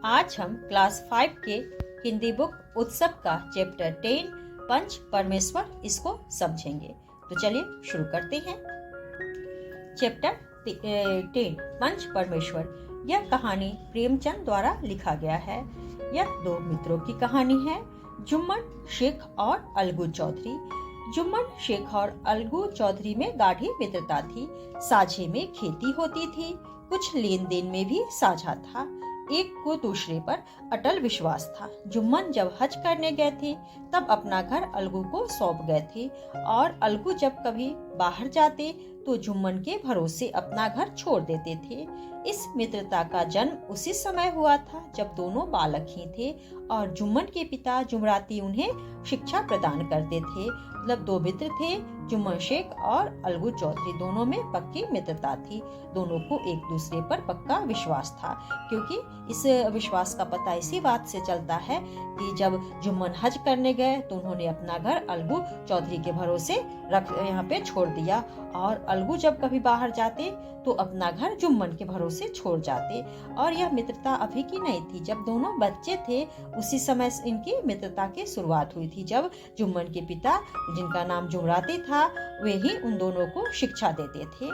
आज हम क्लास 5 के हिंदी बुक उत्सव का चैप्टर 10 पंच परमेश्वर इसको समझेंगे। तो चलिए शुरू करते हैं। चैप्टर 10 पंच परमेश्वर। यह कहानी प्रेमचंद द्वारा लिखा गया है। यह दो मित्रों की कहानी है, जुम्मन शेख और अलगू चौधरी। जुम्मन शेख और अलगू चौधरी में गाढ़ी मित्रता थी। साझे में खेती होती थी, कुछ लेन देन में भी साझा था। एक को दूसरे पर अटल विश्वास था। जुम्मन जब हज करने गए थे तब अपना घर अलगू को सौंप गए थे और अलगू जब कभी बाहर जाते तो जुम्मन के भरोसे अपना घर छोड़ देते थे। इस मित्रता का जन्म उसी समय हुआ था जब दोनों बालक ही थे और जुम्मन के पिता जुमराती उन्हें शिक्षा प्रदान करते थे। मतलब दो मित्र थे, जुम्मन शेख और अलगू चौधरी। दोनों में पक्की मित्रता थी। दोनों को एक दूसरे पर पक्का विश्वास था, क्योंकि इस विश्वास का पता इसी बात से चलता है कि जब जुम्मन हज करने गए तो उन्होंने अपना घर अलगू चौधरी के भरोसे यहाँ पे छोड़ दिया और अलगू जब कभी बाहर जाते तो अपना घर जुम्मन के भरोसे छोड़ जाते। और यह मित्रता अभी की नहीं थी, जब दोनों बच्चे थे उसी समय इनकी मित्रता की शुरुआत हुई थी, जब जुम्मन के पिता, जिनका नाम जुमराती था, वे ही उन दोनों को शिक्षा देते थे।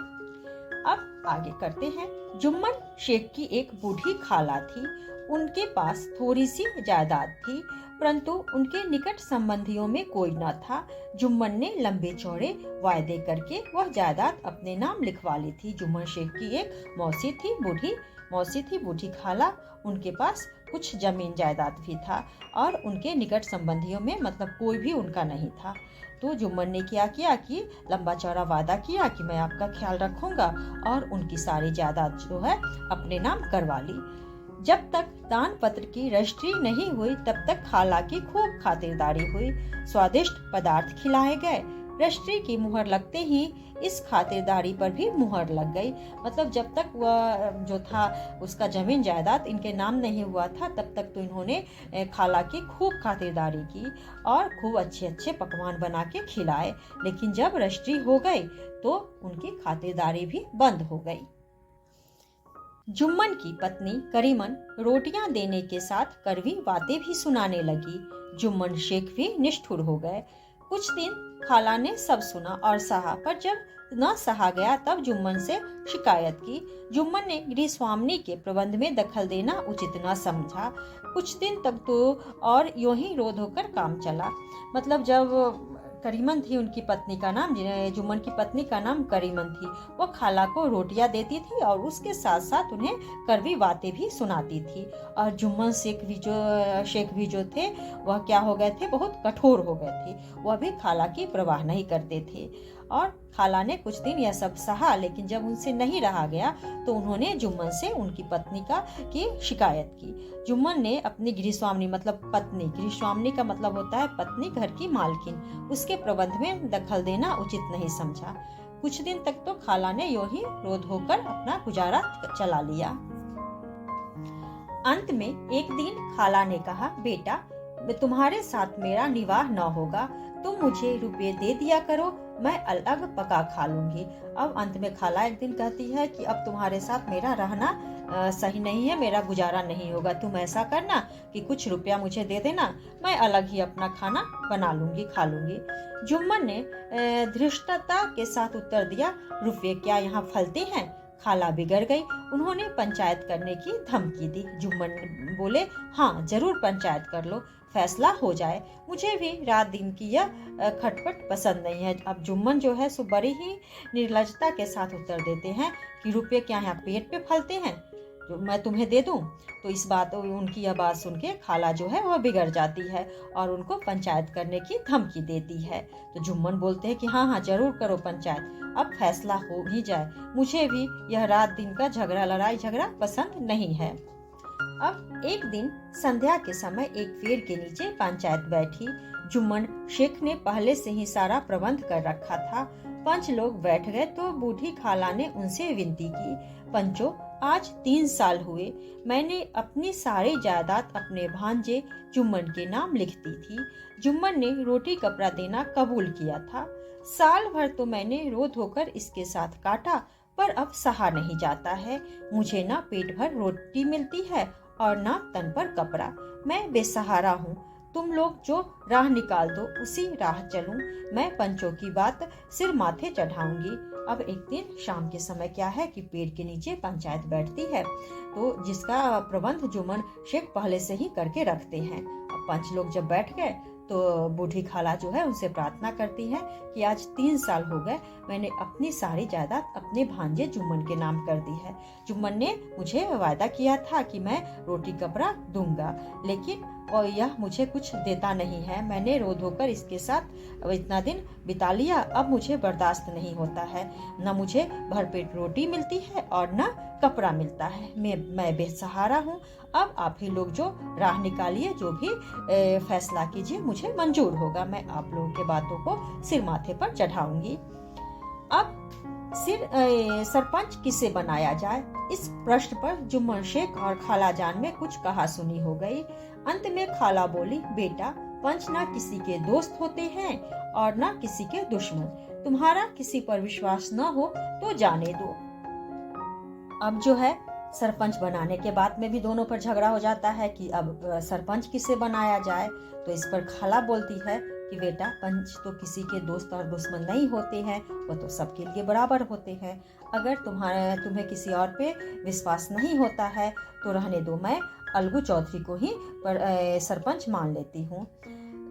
अब आगे करते हैं। जुम्मन शेख की एक बूढ़ी खाला थी। उनके पास थोड़ी सी जायदाद थी, परंतु उनके निकट संबंधियों में कोई न था। जुम्मन ने लंबे चौड़े वायदे करके वह जायदाद अपने नाम लिखवा ली थी। जुम्मन शेख की एक मौसी थी, बूढ़ी खाला। उनके पास कुछ जमीन जायदाद भी था और उनके निकट संबंधियों में मतलब कोई भी उनका नहीं था। तो जुम्मन ने क्या किया कि लंबा चौड़ा वादा किया कि मैं आपका ख्याल रखूंगा और उनकी सारी जायदाद जो है अपने नाम करवा ली। जब तक दान पत्र की रजिस्ट्री नहीं हुई तब तक खाला की खूब खातिरदारी हुई। स्वादिष्ट पदार्थ खिलाए गए। रजिस्ट्री की मुहर लगते ही इस खातिरदारी पर भी मुहर लग गई। मतलब जब तक वह जो था उसका जमीन जायदाद इनके नाम नहीं हुआ था तब तक तो इन्होंने खाला की खूब खातिरदारी की और खूब अच्छे अच्छे पकवान बना के खिलाए। लेकिन जब रजिस्ट्री हो गई तो उनकी खातिरदारी भी बंद हो गई। जुम्मन की पत्नी करीमन रोटियां देने के साथ कड़वी बातें भी सुनाने लगी। जुम्मन शेख भी निष्ठुर हो गए। कुछ दिन खाला ने सब सुना और सहा, पर जब न सहा गया तब जुम्मन से शिकायत की। जुम्मन ने गृह स्वामिनी के प्रबंध में दखल देना उचित न समझा। कुछ दिन तक तो और यूं ही रोध होकर काम चला। मतलब जब करीमन थी उनकी पत्नी का नाम, जुम्मन की पत्नी का नाम करीमन थी, वो खाला को रोटियां देती थी और उसके साथ साथ उन्हें कड़वी बातें भी सुनाती थी। और जुम्मन शेख भी जो थे वह क्या हो गए थे, बहुत कठोर हो गए थे। वह भी खाला की परवाह नहीं करते थे और खाला ने कुछ दिन यह सब सहा, लेकिन जब उनसे नहीं रहा गया तो उन्होंने जुम्मन से उनकी पत्नी की शिकायत की। जुम्मन ने अपनी गृहस्वामिनी मतलब पत्नी, गृहस्वामिनी का मतलब होता है पत्नी, घर की मालकिन, उसके प्रबंध में दखल देना उचित नहीं समझा। कुछ दिन तक तो खाला ने यूं ही रोध होकर अपना गुजारा चला लिया। अंत में एक दिन खाला ने कहा, बेटा तुम्हारे साथ मेरा निवाह न होगा, तुम मुझे रुपये दे दिया करो, मैं अलग पका खा लूंगी। अब अंत में खाला एक दिन कहती है कि अब तुम्हारे साथ मेरा रहना सही नहीं है, मेरा गुजारा नहीं होगा। तुम ऐसा करना कि कुछ रुपया मुझे दे देना, मैं अलग ही अपना खाना बना लूंगी, खा लूंगी। जुम्मन ने धृष्टता के साथ उत्तर दिया, रुपये क्या यहाँ फलते हैं? खाला बिगड़ गई। उन्होंने पंचायत करने की धमकी दी। जुम्मन बोले, हाँ जरूर पंचायत कर लो, फैसला हो जाए। मुझे भी रात दिन की यह खटपट पसंद नहीं है। अब जुम्मन जो है सो बड़ी ही निर्लजता के साथ उत्तर देते हैं कि रुपये क्या यहाँ पेट पे फलते हैं जो मैं तुम्हें दे दूं? तो उनकी यह बात सुन के खाला जो है वह बिगड़ जाती है और उनको पंचायत करने की धमकी देती है। तो जुम्मन बोलते हैं कि हाँ जरूर करो पंचायत, अब फैसला हो ही जाए। मुझे भी यह रात दिन का लड़ाई झगड़ा पसंद नहीं है। अब एक दिन संध्या के समय एक पेड़ के नीचे पंचायत बैठी। जुम्मन शेख ने पहले से ही सारा प्रबंध कर रखा था। पंच लोग बैठ गए तो बूढ़ी खाला ने उनसे विनती की, पंचो आज 3 साल हुए मैंने अपनी सारी जायदाद अपने भांजे जुम्मन के नाम लिख दी थी। जुम्मन ने रोटी कपड़ा देना कबूल किया था। साल भर तो मैंने रोध होकर इसके साथ काटा, पर अब सहा नहीं जाता है। मुझे ना पेट भर रोटी मिलती है और ना तन पर कपड़ा। मैं बेसहारा हूँ, तुम लोग जो राह निकाल दो उसी राह चलूं। मैं पंचों की बात सिर माथे चढ़ाऊंगी। अब एक दिन शाम के समय क्या है कि पेड़ के नीचे पंचायत बैठती है, तो जिसका प्रबंध जुम्मन शेख पहले से ही करके रखते हैं। अब पंच लोग जब बैठ गए तो बूढ़ी खाला जो है उनसे प्रार्थना करती है कि आज 3 साल हो गए, मैंने अपनी सारी जायदाद अपने भांजे जुम्मन के नाम कर दी है। जुम्मन ने मुझे वादा किया था कि मैं रोटी कपड़ा दूंगा, लेकिन और यह मुझे कुछ देता नहीं है। मैंने रो धोकर इसके साथ इतना दिन बिता लिया, अब मुझे बर्दाश्त नहीं होता है। न मुझे भरपेट रोटी मिलती है और न कपड़ा मिलता है। मैं बेसहारा हूँ। अब आप ही लोग जो राह निकालिए, जो भी फैसला कीजिए, मुझे मंजूर होगा। मैं आप लोगों के बातों को सिर माथे पर चढ़ाऊंगी। अब सरपंच किसे बनाया जाए, इस प्रश्न पर जुम्मन शेख और खाला जान में कुछ कहा सुनी हो गई। अंत में खाला बोली, बेटा, पंच ना किसी के दोस्त होते हैं और ना किसी के दुश्मन। तुम्हारा किसी पर विश्वास न हो तो जाने दो। अब जो है सरपंच बनाने के बाद में भी दोनों पर झगड़ा हो जाता है कि अब सरपंच किसे बनाया जाए। तो इस पर खाला बोलती है कि बेटा, पंच तो किसी के दोस्त और दुश्मन नहीं होते हैं, वो तो सबके लिए बराबर होते हैं। अगर तुम्हें किसी और पे विश्वास नहीं होता है तो रहने दो, मैं अलगू चौधरी को ही सरपंच मान लेती हूँ।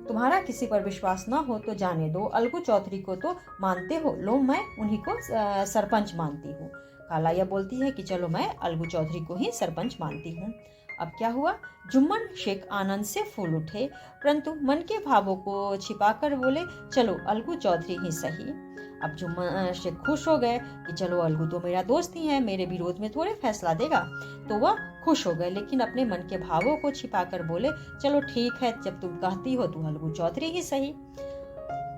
तुम्हारा किसी पर विश्वास ना हो तो जाने दो, अलगू चौधरी को तो मानते हो, लो मैं उन्हीं को सरपंच मानती हूँ। खाला यह बोलती है कि चलो मैं अलगू चौधरी को ही सरपंच मानती हूँ। अब क्या हुआ, जुम्मन शेख आनंद से फूल उठे, परंतु मन के भावों को छिपाकर बोले, चलो अलगू चौधरी ही सही। अब जुम्मन शेख खुश हो गए कि चलो अलगू तो मेरा दोस्त ही है, मेरे विरोध में थोड़े फैसला देगा। तो वह खुश हो गए, लेकिन अपने मन के भावों को छिपाकर बोले, चलो ठीक है, जब तुम कहती हो तो अलगू चौधरी ही सही।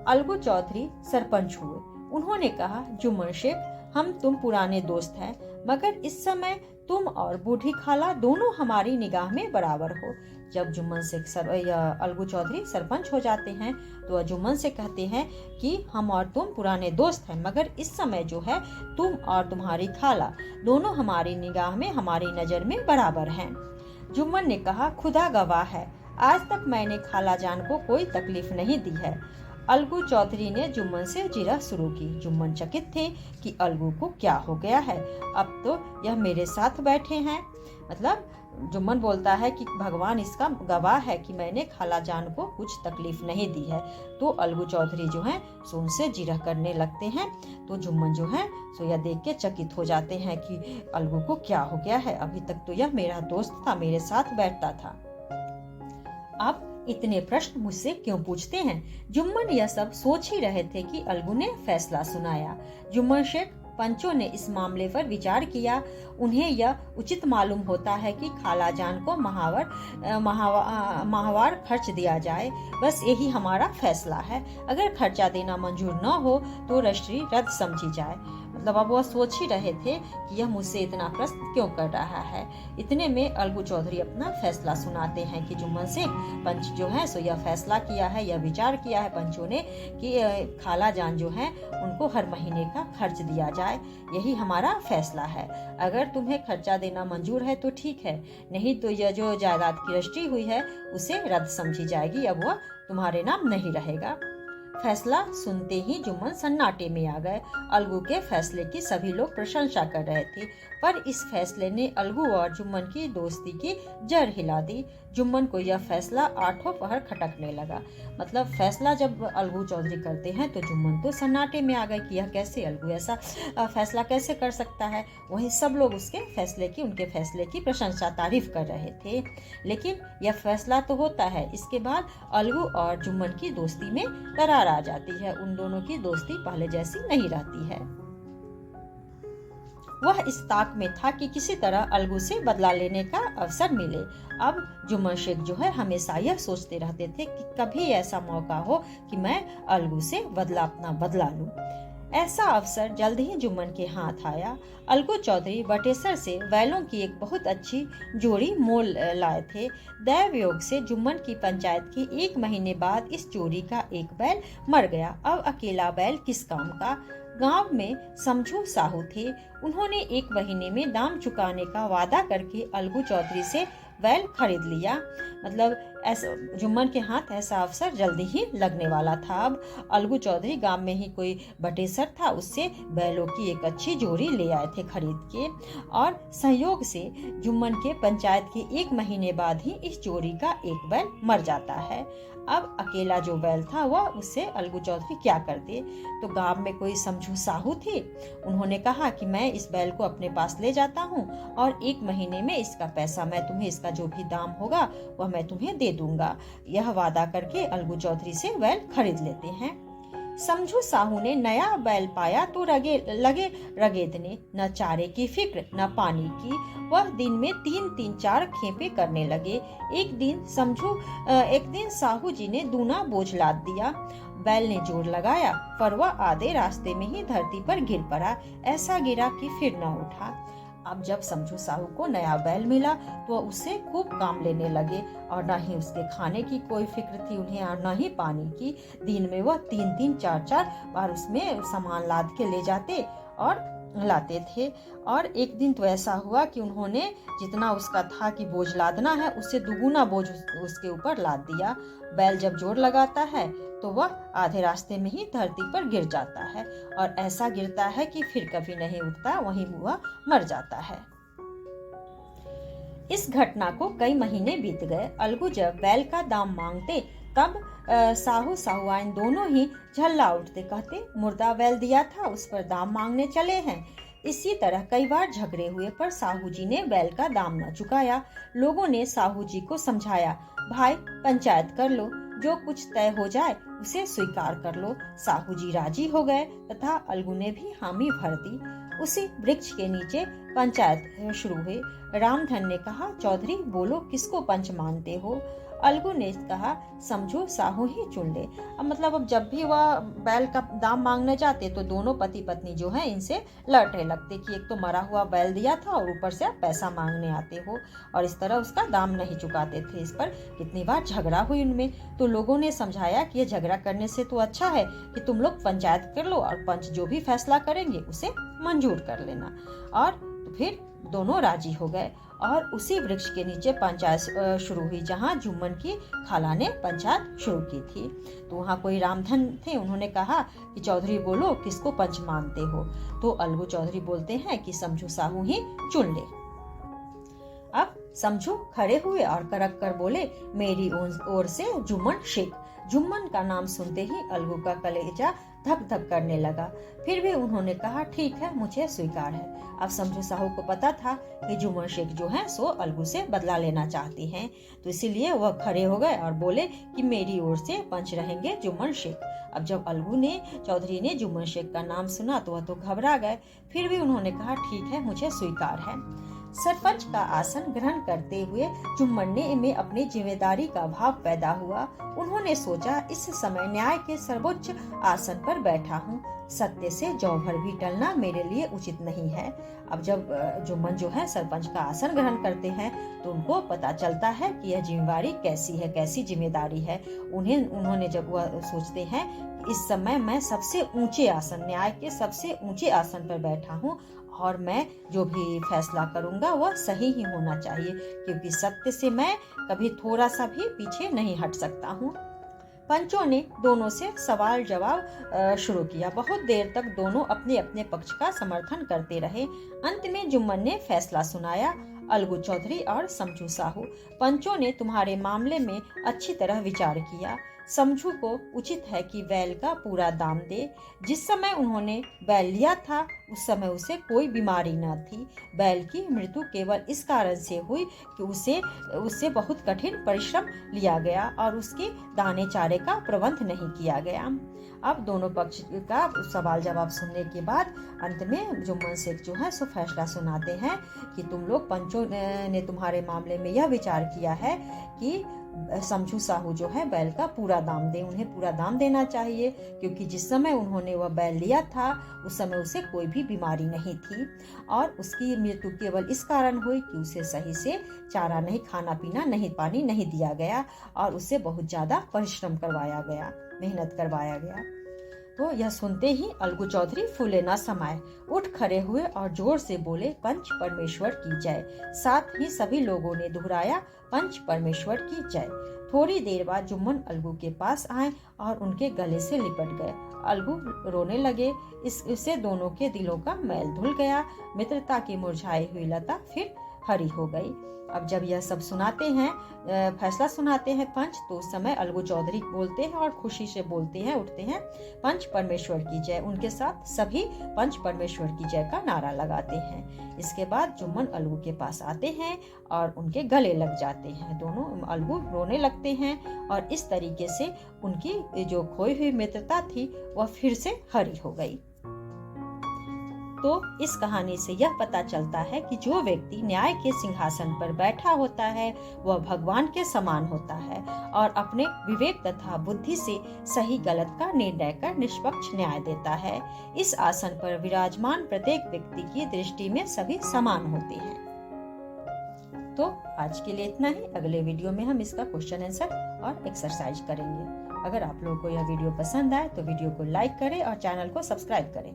अलगू चौधरी सरपंच हुए। उन्होंने कहा, जुम्मन शेख, हम तुम पुराने दोस्त हैं, मगर इस समय तुम और बूढ़ी खाला दोनों हमारी निगाह में बराबर हो। जब जुम्मन शेख अलगू चौधरी सरपंच हो जाते हैं तो जुम्मन से कहते हैं कि हम और तुम पुराने दोस्त हैं, मगर इस समय जो है तुम और तुम्हारी खाला दोनों हमारी निगाह में, हमारी नजर में बराबर हैं। जुम्मन ने कहा, खुदा गवाह है, आज तक मैंने खाला जान को कोई तकलीफ नहीं दी है। अलगू चौधरी ने जुम्मन से जिरह शुरू की। जुम्मन चकित थे कि अलगू को क्या हो गया है, अब तो यह मेरे साथ बैठे हैं। मतलब जुम्मन बोलता है कि भगवान इसका गवाह है कि मैंने खाला जान को कुछ तकलीफ नहीं दी है। तो अलगू चौधरी जो है सो उनसे जिरह करने लगते हैं। तो जुम्मन जो है सो यह देख के चकित हो जाते हैं कि अलगू को क्या हो गया है, अभी तक तो यह मेरा दोस्त था, मेरे साथ बैठता था। अब इतने प्रश्न मुझसे क्यों पूछते हैं? जुम्मन यह सब सोच ही रहे थे कि अलगू ने फैसला सुनाया। जुम्मन शेख पंचों ने इस मामले पर विचार किया। उन्हें यह उचित मालूम होता है कि खाला जान को माहवार खर्च दिया जाए, बस यही हमारा फैसला है। अगर खर्चा देना मंजूर न हो तो रजिस्ट्री रद्द समझी जाए। मतलब अब वह सोच ही रहे थे कि यह मुझसे इतना प्रश्न क्यों कर रहा है। इतने में अलगू चौधरी अपना फैसला सुनाते हैं कि जुम्मन शेख पंच जो है सो यह फैसला किया है, यह विचार किया है पंचों ने कि खाला जान जो है उनको हर महीने का खर्च दिया जाए, यही हमारा फैसला है। अगर तुम्हें खर्चा देना मंजूर है तो ठीक है, नहीं तो यह जो जायदाद की रजिस्ट्री हुई है उसे रद्द समझी जाएगी, अब वह तुम्हारे नाम नहीं रहेगा। फैसला सुनते ही जुम्मन सन्नाटे में आ गए। अलगू के फैसले की सभी लोग प्रशंसा कर रहे थे, पर इस फैसले ने अलगू और जुम्मन की दोस्ती की जड़ हिला दी। जुम्मन को यह फैसला आठों पहर खटकने लगा। मतलब फैसला जब अलगू चौधरी करते हैं तो जुम्मन तो सन्नाटे में आ गए कि यह कैसे, अलगू ऐसा फैसला कैसे कर सकता है। वहीं सब लोग उनके फैसले की प्रशंसा तारीफ कर रहे थे। लेकिन यह फैसला तो होता है, इसके बाद अलगू और जुम्मन की दोस्ती में दरार आ जाती है। उन दोनों की दोस्ती पहले जैसी नहीं रहती है। वह इस ताक में था कि किसी तरह अलगू से बदला लेने का अवसर मिले। अब जुम्मन शेख जो है हमेशा यह सोचते रहते थे कि कभी ऐसा मौका हो कि मैं अलगू से अपना बदला लूं। ऐसा अवसर जल्द ही जुम्मन के हाथ आया। अलगू चौधरी बटेसर से बैलों की एक बहुत अच्छी जोड़ी मोल लाए थे। दैव योग से जुम्मन की पंचायत की 1 महीने बाद इस जोड़ी का एक बैल मर गया। अब अकेला बैल किस काम का। गांव में समझू साहू थे। उन्होंने 1 महीने में दाम चुकाने का वादा करके अलगू चौधरी से बैल खरीद लिया। मतलब ऐसा जुम्मन के हाथ ऐसा अवसर जल्दी ही लगने वाला था। अब अलगू चौधरी गांव में ही कोई बटेसर था, उससे बैलों की एक अच्छी जोड़ी ले आए थे खरीद के, और संयोग से जुम्मन के पंचायत के 1 महीने बाद ही इस जोड़ी का एक बैल मर जाता है। अब अकेला जो बैल था वह उससे अलगू चौधरी क्या करते। तो गांव में कोई समझू साहू थी, उन्होंने कहा कि मैं इस बैल को अपने पास ले जाता हूँ और 1 महीने में इसका पैसा मैं तुम्हें, इसका जो भी दाम होगा वह मैं तुम्हें दे दूंगा। यह वादा करके अलगू चौधरी से बैल खरीद लेते हैं। समझू साहू ने नया बैल पाया तो लगे रगेदने, न चारे की फिक्र न पानी की। वह दिन में 3-4 खेपे करने लगे। एक दिन साहू जी ने दूना बोझ लाद दिया। बैल ने जोर लगाया पर वह आधे रास्ते में ही धरती पर गिर पड़ा। ऐसा गिरा कि फिर न उठा। अब जब समझू साहू को नया बैल मिला तो उससे खूब काम लेने लगे, और न ही उसके खाने की कोई फिक्र थी उन्हें और न ही पानी की। दिन में वह 3-3 4-4 बार उसमें सामान लाद के ले जाते और लाते थे। और एक दिन तो ऐसा हुआ कि उन्होंने जितना उसका था कि बोझ लादना है उससे दुगुना बोझ उसके ऊपर लाद दिया। बैल जब जोर लगाता है तो वह आधे रास्ते में ही धरती पर गिर जाता है, और ऐसा गिरता है कि फिर कभी नहीं उठता, वहीं वह मर जाता है। इस घटना को कई महीने बीत गए। अलगू जब बैल का दाम मांगते तब साहू साहूआइन दोनों ही झल्ला उठते, कहते मुर्दा बैल दिया था उस पर दाम मांगने चले हैं। इसी तरह कई बार झगड़े हुए पर साहू जी ने बैल का दाम न चुकाया। लोगों ने साहू जी को समझाया, भाई पंचायत कर लो, जो कुछ तय हो जाए उसे स्वीकार कर लो। साहू जी राजी हो गए तथा अलगू ने भी हामी भर दी। उसी वृक्ष के नीचे पंचायत शुरू हुई। रामधन ने कहा, चौधरी बोलो किसको पंच मानते हो। अलगू ने कहा, समझो साहू ही चुन ले। अब जब भी वह बैल का दाम मांगने जाते तो दोनों पति पत्नी जो है इनसे लड़ने लगते कि एक तो मरा हुआ बैल दिया था और ऊपर से आप पैसा मांगने आते हो, और इस तरह उसका दाम नहीं चुकाते थे। इस पर कितनी बार झगड़ा हुई उनमें। तो लोगों ने समझाया कि ये झगड़ा करने से तो अच्छा है कि तुम लोग पंचायत कर लो और पंच जो भी फैसला करेंगे उसे मंजूर कर लेना। और तो फिर दोनों राजी हो गए और उसी वृक्ष के नीचे पंचायत शुरू हुई जहाँ जुम्मन की खाला ने पंचायत शुरू की थी। तो वहाँ कोई रामधन थे, उन्होंने कहा कि चौधरी बोलो किसको पंच मानते हो। तो अलगू चौधरी बोलते हैं कि समझू साहू ही चुन ले। अब समझू खड़े हुए और करक कर बोले, मेरी ओर से जुम्मन शेख। जुम्मन का नाम सुनते ही अलगू का कलेजा धक धक करने लगा। फिर भी उन्होंने कहा, ठीक है, मुझे स्वीकार है। अब समझू साहू को पता था कि जुम्मन शेख जो है सो अलगू से बदला लेना चाहती हैं, तो इसीलिए वह खड़े हो गए और बोले कि मेरी ओर से पंच रहेंगे जुम्मन शेख। अब जब अलगू चौधरी ने जुम्मन शेख का नाम सुना तो वह तो घबरा गए। फिर भी उन्होंने कहा, ठीक है, मुझे स्वीकार है। सरपंच का आसन ग्रहण करते हुए जुम्मन में अपनी जिम्मेदारी का भाव पैदा हुआ। उन्होंने सोचा, इस समय न्याय के सर्वोच्च आसन पर बैठा हूँ, सत्य से जौ भर भी टलना मेरे लिए उचित नहीं है। अब जब जुम्मन जो है सरपंच का आसन ग्रहण करते हैं तो उनको पता चलता है कि यह जिम्मेदारी कैसी है, कैसी जिम्मेदारी है। उन्होंने जब वह सोचते हैं कि इस समय मैं सबसे ऊंचे आसन, न्याय के सबसे ऊंचे आसन पर बैठा हूँ और मैं जो भी फैसला करूंगा वह सही ही होना चाहिए, क्योंकि सत्य से मैं कभी थोड़ा सा भी पीछे नहीं हट सकता हूँ। पंचों ने दोनों से सवाल जवाब शुरू किया। बहुत देर तक दोनों अपने अपने पक्ष का समर्थन करते रहे। अंत में जुम्मन ने फैसला सुनाया, अलगू चौधरी और समझू साहू, पंचों ने तुम्हारे मामले में अच्छी तरह विचार किया। समझू को उचित है कि बैल का पूरा दाम दे। जिस समय उन्होंने बैल लिया था उस समय उसे कोई बीमारी न थी। बैल की मृत्यु केवल इस कारण से हुई कि उससे बहुत कठिन परिश्रम लिया गया और उसके दाने चारे का प्रबंध नहीं किया गया। अब दोनों पक्ष का सवाल जवाब सुनने के बाद अंत में जुम्मन शेख जो है सो फैसला सुनाते हैं कि तुम लोग पंचों ने तुम्हारे मामले में यह विचार किया है कि समझू साहू जो है बैल का पूरा दाम दे, उन्हें पूरा दाम देना चाहिए, क्योंकि जिस समय उन्होंने वह बैल लिया था उस समय उसे कोई भी बीमारी नहीं थी और उसकी मृत्यु केवल इस कारण हुई कि उसे सही से चारा नहीं, खाना पीना नहीं, पानी नहीं दिया गया और उससे बहुत ज्यादा परिश्रम करवाया गया, मेहनत करवाया गया। तो यह सुनते ही अलगू चौधरी फूले न समाये, उठ खड़े हुए और जोर से बोले, पंच परमेश्वर की जय। साथ ही सभी लोगों ने दोहराया, पंच परमेश्वर की जय। थोड़ी देर बाद जुम्मन अलगू के पास आए और उनके गले से लिपट गए। अलगू रोने लगे। इससे दोनों के दिलों का मैल धुल गया। मित्रता की मुरझाई हुई लता फिर हरी हो गई। अब जब यह सब सुनाते हैं, फैसला सुनाते हैं पंच, तो उस समय अलगू चौधरी बोलते हैं और खुशी से बोलते हैं, उठते हैं, पंच परमेश्वर की जय। उनके साथ सभी पंच परमेश्वर की जय का नारा लगाते हैं। इसके बाद जुम्मन अलगू के पास आते हैं और उनके गले लग जाते हैं। दोनों अलगू रोने लगते हैं और इस तरीके से उनकी जो खोई हुई मित्रता थी वह फिर से हरी हो गई। तो इस कहानी से यह पता चलता है कि जो व्यक्ति न्याय के सिंहासन पर बैठा होता है वह भगवान के समान होता है और अपने विवेक तथा बुद्धि से सही गलत का निर्णय कर निष्पक्ष न्याय देता है। इस आसन पर विराजमान प्रत्येक व्यक्ति की दृष्टि में सभी समान होते हैं। तो आज के लिए इतना ही। अगले वीडियो में हम इसका क्वेश्चन आंसर और एक्सरसाइज करेंगे। अगर आप लोगों को यह वीडियो पसंद आए तो वीडियो को लाइक करें और चैनल को सब्सक्राइब करें।